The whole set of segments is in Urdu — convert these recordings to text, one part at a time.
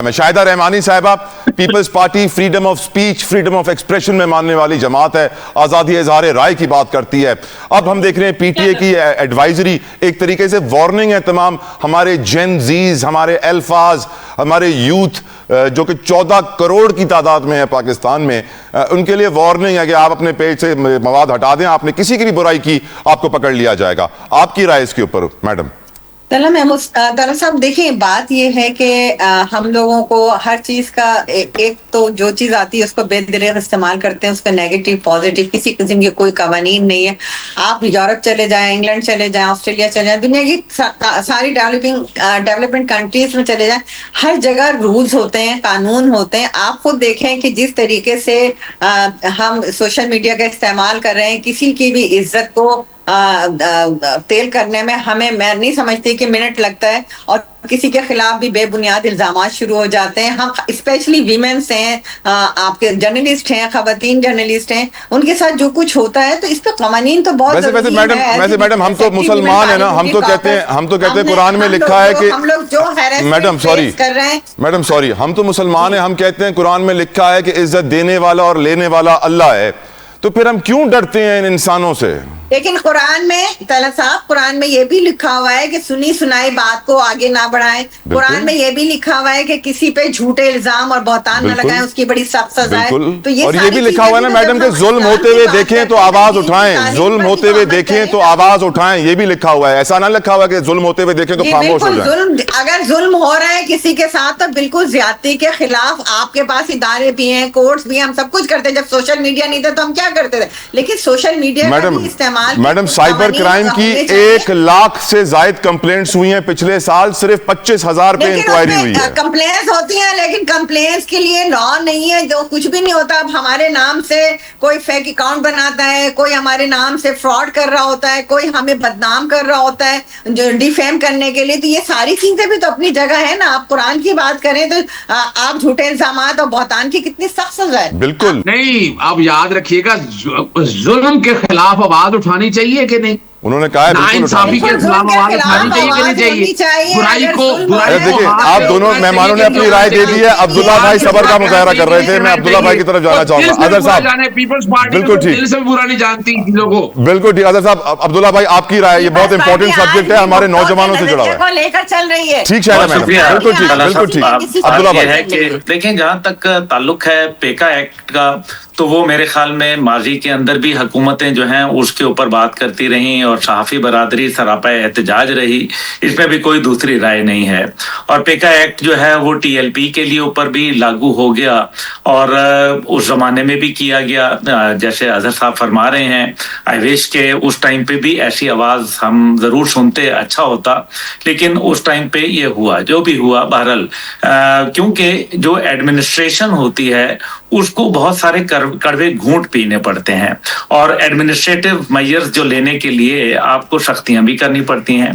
شاہدہ رحمانی صاحبہ Peoples Party freedom of speech freedom of expression میں ماننے والی جماعت ہے, آزادی اظہار رائے کی بات کرتی ہے. اب ہم دیکھ رہے ہیں پی ٹی اے کی ایڈوائزری ایک طریقے سے وارننگ ہے تمام ہمارے جین زیز, ہمارے الفاظ, ہمارے یوتھ جو کہ 14 کروڑ کی تعداد میں ہے پاکستان میں, ان کے لیے وارننگ ہے کہ آپ اپنے پیج سے مواد ہٹا دیں, آپ نے کسی کی بھی برائی کی آپ کو پکڑ لیا جائے گا. آپ کی رائے اس کے اوپر میڈم؟ طلعت صاحب دیکھیں, بات یہ ہے کہ ہم لوگوں کو ہر چیز کا ایک تو جو چیز آتی ہے اس کو بے دریغ استعمال کرتے ہیں, اس کا نیگیٹو پازیٹیو کسی قسم کے کوئی قوانین نہیں ہے. آپ یورپ چلے جائیں, انگلینڈ چلے جائیں, آسٹریلیا چلے جائیں, دنیا کی ساری ڈیولپنگ کنٹریز میں چلے جائیں, ہر جگہ رولز ہوتے ہیں, قانون ہوتے ہیں. آپ خود دیکھیں کہ جس طریقے سے ہم سوشل میڈیا کا استعمال کر رہے ہیں, کسی کی بھی عزت کو تیل کرنے میں ہمیں, میں نہیں سمجھتی کہ منٹ لگتا ہے, اور کسی کے خلاف بھی بے بنیاد الزامات شروع ہو جاتے ہیں. ہم اسپیشلی ویمنس ہیں, آپ کے جرنلسٹ ہیں, خواتین جرنلسٹ ہیں, ان کے ساتھ جو کچھ ہوتا ہے تو اس پہ قوانین تو بہت ویسے میڈم ہم تو مسلمان ہیں نا, ہم تو کہتے ہیں قرآن میں لکھا ہے کہ ہم لوگ جو ہیراسمنٹ کر رہے ہیں, میڈم سوری, ہم تو مسلمان ہیں, ہم کہتے ہیں قرآن میں لکھا ہے کہ عزت دینے والا اور لینے والا اللہ ہے, تو پھر ہم کیوں ڈرتے ہیں ان انسانوں سے؟ لیکن قرآن میں طلعت صاحب, قرآن میں یہ بھی لکھا ہوا ہے کہ سنی سنائی بات کو آگے نہ بڑھائیں. قرآن میں یہ بھی لکھا ہوا ہے کہ کسی پہ جھوٹے الزام اور بہتان نہ لگائیں, اس کی بڑی سخت سزا ہے. تو یہ بھی لکھا ہوا ہے نا میڈم کہ ظلم ہوتے ہوئے دیکھیں تو آواز اٹھائیں, ظلم ہوتے ہوئے دیکھیں تو آواز اٹھائیں, یہ بھی لکھا ہوا ہے. ایسا نہ لکھا ہوا کہ ظلم ہوتے ہوئے دیکھیں تو خاموش ہو جائیں. اگر ظلم ہو رہا ہے کسی کے ساتھ تو بالکل زیادتی کے خلاف آپ کے پاس ادارے بھی ہیں, کورٹس بھی ہیں, ہم سب کچھ کرتے ہیں. جب سوشل میڈیا نہیں تھا تو ہم کیا کرتے تھے, لیکن سوشل میڈیا کا بھی استعمال. میڈم سائبر کرائم کی 1 لاکھ سے زائد کمپلینٹس ہوئی ہیں پچھلے سال, صرف 25,000 پہ انکوائری ہوئی ہے. کمپلینٹس ہوتی ہیں لیکن کمپلینٹس کے لیے لا نہیں ہے, جو کچھ بھی نہیں ہوتا. اب ہمارے نام سے کوئی فیک اکاؤنٹ بناتا ہے, کوئی ہمارے نام سے فراڈ کر رہا ہوتا ہے, کوئی ہمیں بدنام کر رہا ہوتا ہے جو ڈیفیم کرنے کے لیے, تو یہ ساری چیزیں بھی تو اپنی جگہ ہے نا. آپ قرآن کی بات کریں تو آپ جھوٹے الزامات اور بہتان کی کتنی سخت سزا ہے. بالکل نہیں, آپ یاد رکھیے گا ظلم کے خلاف آواز اٹھانی چاہیے کہ نہیں. انہوں نے کہا ہے ناانصافی کے خلاف آواز اٹھانی چاہیے کہ نہیں چاہیے, برائی کو دیکھیں آپ دونوں مہمانوں نے اپنی رائے دے دی ہے. عبداللہ بھائی صبر کا مظاہرہ کر رہے تھے, میں عبداللہ بھائی کی طرف جانا چاہوں گا. اظہر صاحب بالکل ٹھیک, دل سے برا نہیں جانتی چیزوں کو. بالکل ٹھیک. اظہر صاحب, عبداللہ بھائی آپ کی رائے, یہ بہت امپورٹنٹ سبجیکٹ ہے, ہمارے نوجوانوں سے جڑا ہوا ہے, لے کر چل رہی ہے. ٹھیک ہے میڈم, بالکل ٹھیک, بالکل ٹھیک. عبداللہ بھائی دیکھیں, جہاں تک تعلق ہے پیکا ایکٹ کا, تو وہ میرے خیال میں ماضی کے اندر بھی حکومتیں جو ہیں اس کے اوپر بات کرتی رہیں, اور صحافی برادری سراپا احتجاج رہی, اس میں بھی کوئی دوسری رائے نہیں ہے. اور پیکا ایکٹ جو ہے وہ ٹی ایل پی کے لیے اوپر بھی لاگو ہو گیا, اور اس زمانے میں بھی کیا گیا جیسے اظہر صاحب فرما رہے ہیں. آئی وش کہ اس ٹائم پہ بھی ایسی آواز ہم ضرور سنتے, اچھا ہوتا, لیکن اس ٹائم پہ یہ ہوا جو بھی ہوا. بہرحال کیونکہ جو ایڈمنسٹریشن ہوتی ہے اس کو بہت سارے کڑوے گھونٹ پینے پڑتے ہیں, اور ایڈمنسٹریٹو میئرز جو لینے کے لیے آپ کو سختیاں بھی کرنی پڑتی ہیں.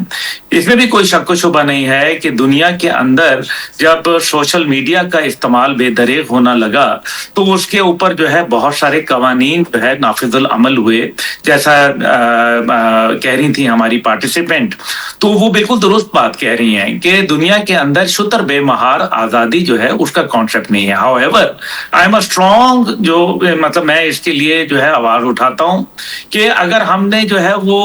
اس میں بھی کوئی شک و شبہ نہیں ہے کہ دنیا کے اندر جب سوشل میڈیا کا استعمال بے دریغ ہونا لگا تو اس کے اوپر جو ہے بہت سارے قوانین جو ہے نافذ العمل ہوئے, جیسا کہہ رہی تھی ہماری پارٹیسپینٹ, تو وہ بالکل درست بات کہہ رہی ہیں کہ دنیا کے اندر شتر بے مہار آزادی جو ہے اس کا کانسیپٹ نہیں ہے. How ever I am a strong, جو مطلب میں اس کے لیے جو ہے آواز اٹھاتا ہوں کہ اگر ہم نے جو ہے وہ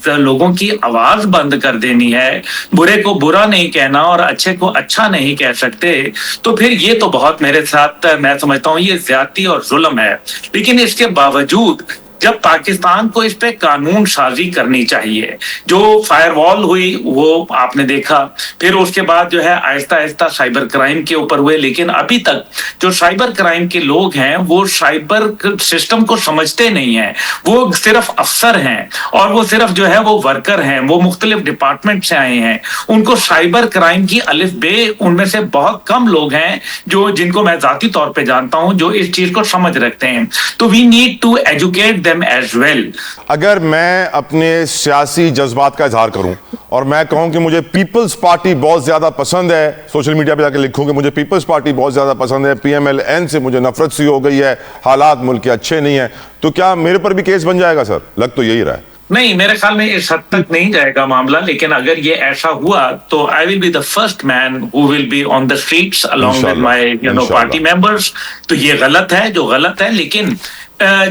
لوگوں کی آواز بند کر دینی ہے, برے کو برا نہیں کہنا اور اچھے کو اچھا نہیں کہہ سکتے, تو پھر یہ تو بہت میرے ساتھ میں سمجھتا ہوں یہ زیادتی اور ظلم ہے. لیکن اس کے باوجود جب پاکستان کو اس پہ قانون سازی کرنی چاہیے, جو فائر وال ہوئی وہ آپ نے دیکھا, پھر اس کے بعد جو ہے آہستہ آہستہ سائبر کرائم کے اوپر ہوئے, لیکن ابھی تک جو سائبر کرائم کے لوگ ہیں وہ سائبر سسٹم کو سمجھتے نہیں ہیں. وہ صرف افسر ہیں اور وہ صرف جو ہے وہ ورکر ہیں, وہ مختلف ڈپارٹمنٹ سے آئے ہیں, ان کو سائبر کرائم کی الف بے ان میں سے بہت کم لوگ ہیں جو جن کو میں ذاتی طور پہ جانتا ہوں جو اس چیز کو سمجھ رکھتے ہیں. تو we need to educate them as well. اگر میں اپنے سیاسی جذبات کا اظہار کروں اور میں کہوں کہ مجھے پیپلز پارٹی بہت زیادہ پسند ہے, سوشل میڈیا پہ جا کے لکھوں کہ مجھے پیپلز پارٹی بہت زیادہ پسند ہے, پی ایم ایل این سے مجھے نفرت سی ہو گئی ہے, حالات ملک کے اچھے نہیں ہیں, تو کیا میرے پر بھی کیس بن جائے گا؟ سر لگ تو یہی رہا ہے. نہیں، میرے خیال میں اس حد تک نہیں جائے گا معاملہ، لیکن اگر یہ ایسا ہوا تو I will be the first man who will be on the streets along with my party members. تو یہ غلط ہے جو غلط ہے. لیکن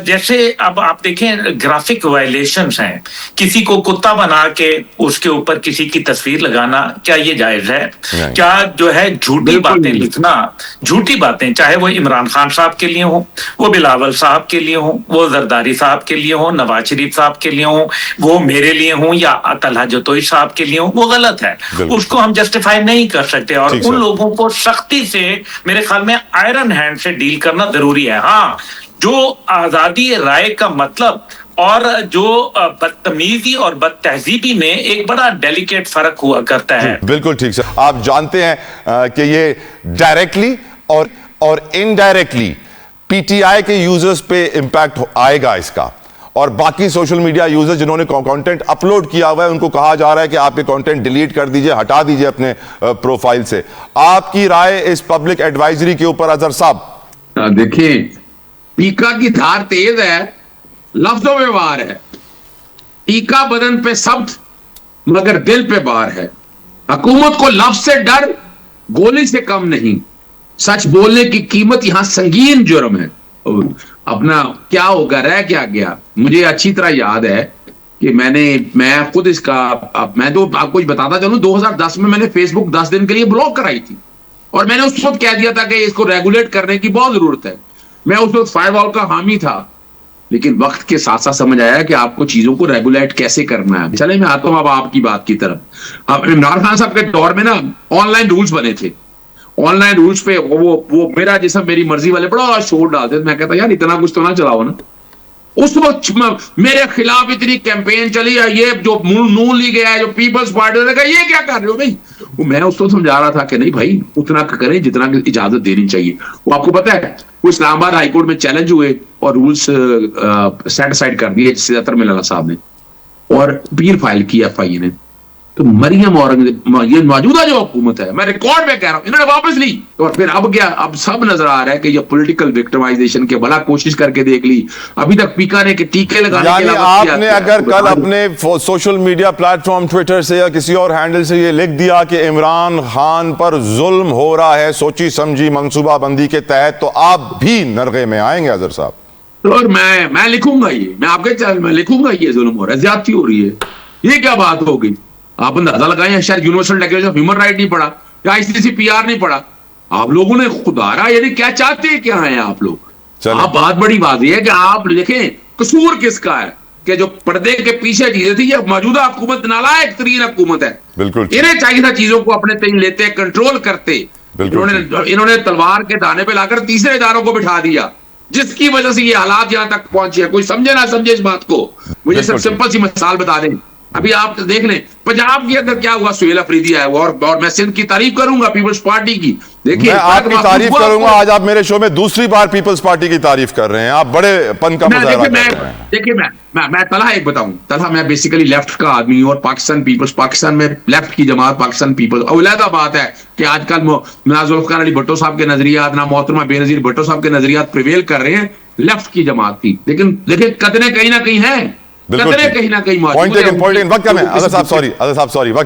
جیسے اب آپ دیکھیں گرافک وائلیشنز ہیں، کسی کو کتا بنا کے اس کے اوپر کسی کی تصویر لگانا، کیا یہ جائز ہے؟ کیا جو ہے جھوٹی باتیں لکھنا، جھوٹی باتیں چاہے وہ عمران خان صاحب کے لیے ہوں، وہ بلاول صاحب کے لیے ہوں، وہ زرداری صاحب کے لیے ہوں، نواز شریف صاحب کے لیے ہوں، وہ میرے لیے ہوں یا طلحہ جتوئی صاحب کے لیے ہوں، وہ غلط ہے. اس کو ہم جسٹیفائی نہیں کر سکتے، اور ان لوگوں کو سختی سے میرے خیال میں آئرن ہینڈ سے ڈیل کرنا ضروری ہے. ہاں، جو آزادی رائے کا مطلب اور جو بدتمیزی اور بد تہذیبی میں ایک بڑا ڈیلیکیٹ فرق ہوا کرتا ہے. بالکل ٹھیک سے آپ جانتے ہیں کہ یہ ڈائریکٹلی اور انڈائریکٹلی پی ٹی آئی کے یوزرز پہ امپیکٹ آئے گا اس کا، اور باقی سوشل میڈیا یوزر جنہوں نے کانٹینٹ اپلوڈ کیا ہوا ہے ان کو کہا جا رہا ہے کہ آپ یہ کانٹینٹ ڈیلیٹ کر دیجئے، ہٹا دیجئے اپنے پروفائل سے. آپ کی رائے اس پبلک ایڈوائزری کے اوپر اظہر صاحب؟ دیکھیں، ٹیکا کی دھار تیز ہے، لفظوں میں وار ہے. ٹیکا بدن پہ سخت مگر دل پہ بار ہے. حکومت کو لفظ سے ڈر گولی سے کم نہیں. سچ بولنے کی قیمت یہاں سنگین جرم ہے. اپنا کیا ہوگا، رہ کیا گیا. مجھے اچھی طرح یاد ہے کہ میں خود اس کا، میں تو آپ کو بتاتا چلوں، 2010 میں نے فیس بک 10 دن کے لیے بلاک کرائی تھی، اور میں نے اس وقت کہہ دیا تھا کہ اس کو ریگولیٹ کرنے کی بہت ضرورت ہے. میں اس وقت فائر وال کا حامی تھا، لیکن وقت کے ساتھ ساتھ سمجھ آیا کہ آپ کو چیزوں کو ریگولیٹ کیسے کرنا ہے. چلے میں آتا ہوں اب آپ کی بات کی طرف. اب عمران خان صاحب کے دور میں نا آن لائن رولز بنے تھے. آن لائن رولز پہ وہ میرا جیسا میری مرضی والے بڑا شور ڈالتے تھے. میں کہتا یار اتنا کچھ تو نہ چلاؤ نا. اس وقت میرے خلاف اتنی کیمپین چلی ہے، یہ جو نون لیگ ہے، جو پیپلز پارٹی نے کہا یہ کیا کر رہے ہو بھائی. میں اس کو سمجھا رہا تھا کہ نہیں بھائی اتنا کریں جتنا اجازت دینی چاہیے. وہ آپ کو پتا ہے وہ اسلام آباد ہائی کورٹ میں چیلنج ہوئے اور رولز سیٹ اسائڈ کر دیے سیداتر ملانا صاحب نے، اور اپیل فائل کی ایف آئی نے. تو مریم اورنگزیب، یہ موجودہ جو حکومت ہے، میں ریکارڈ میں کہہ رہا ہوں، انہوں نے واپس لی. اور پھر اب کیا، اب سب نظر آ رہا ہے کہ یہ پولیٹیکل وکٹمائزیشن کے بلا کوشش کر کے دیکھ لی. ابھی تک پیکا نے کہ ٹیکے لگانے کے علاوہ آپ نے اگر کل اپنے social media plate form Twitter سے یا کسی اور ہینڈل سے یہ لکھ دیا کہ عمران خان پر ظلم ہو رہا ہے سوچی سمجھی منصوبہ بندی کے تحت، تو آپ بھی نرغے میں آئیں گے اظہر صاحب؟ اور میں لکھوں گا، یہ میں آپ کے چینل میں لکھوں گا یہ ظلم ہو رہا ہے، زیادتی ہو رہی ہے. یہ کیا بات ہو گئی؟ آپ اندازہ لگائیں، شاید universal declaration of human right نہیں پڑھا یا ICC-PR نہیں پڑھا. آپ لوگوں نے خدا رہا یعنی کیا چاہتے ہیں، کیا ہیں آپ لوگ؟ آپ بات بڑی بات یہ ہے کہ آپ دیکھیں قصور کس کا ہے کہ جو پردے کے پیچھے چیزیں تھی، یہ موجودہ حکومت نالائق ترین حکومت ہے. بالکل انہیں چاہیے تھا چیزوں کو اپنے تئیں لیتے، کنٹرول کرتے. انہوں نے تلوار کے دانے پہ لا کر تیسرے اداروں کو بٹھا دیا، جس کی وجہ سے یہ حالات یہاں تک پہنچے. کوئی سمجھے نہ سمجھے اس بات کو. مجھے سب سمپل سی مثال بتا دیں. ابھی آپ دیکھ لیں پنجاب کے اندر کیا ہوا، سہیل افریدی آیا ہوا، اور میں سندھ کی تعریف کروں گا پیپلز پارٹی کی. دیکھیے میں آپ کی تعریف کروں گا. آج آپ میرے شو میں دوسری بار پیپلز پارٹی کی تعریف کر رہے ہیں، آپ بڑے پن کا مظاہرہ کر رہے ہیں. دیکھیے میں طلحہ ایک بتاؤں، طلحہ میں بیسیکلی لیفٹ کا آدمی ہوں، اور پاکستان میں لیفٹ کی جماعت پاکستان پیپلز. علیحدہ بات ہے کہ آج کل نہ ذوالفقار علی بھٹو صاحب کے نظریات، نہ محترمہ بے نظیر بھٹو صاحب کے نظریات پریویل کر رہے ہیں لیفٹ کی جماعت کی. لیکن دیکھیں قطرے کہیں نہ کہیں ہیں، قطرے کہیں نہ کہیں موجود ہیں. وقت کم ہے اظہر صاحب، سوری وقت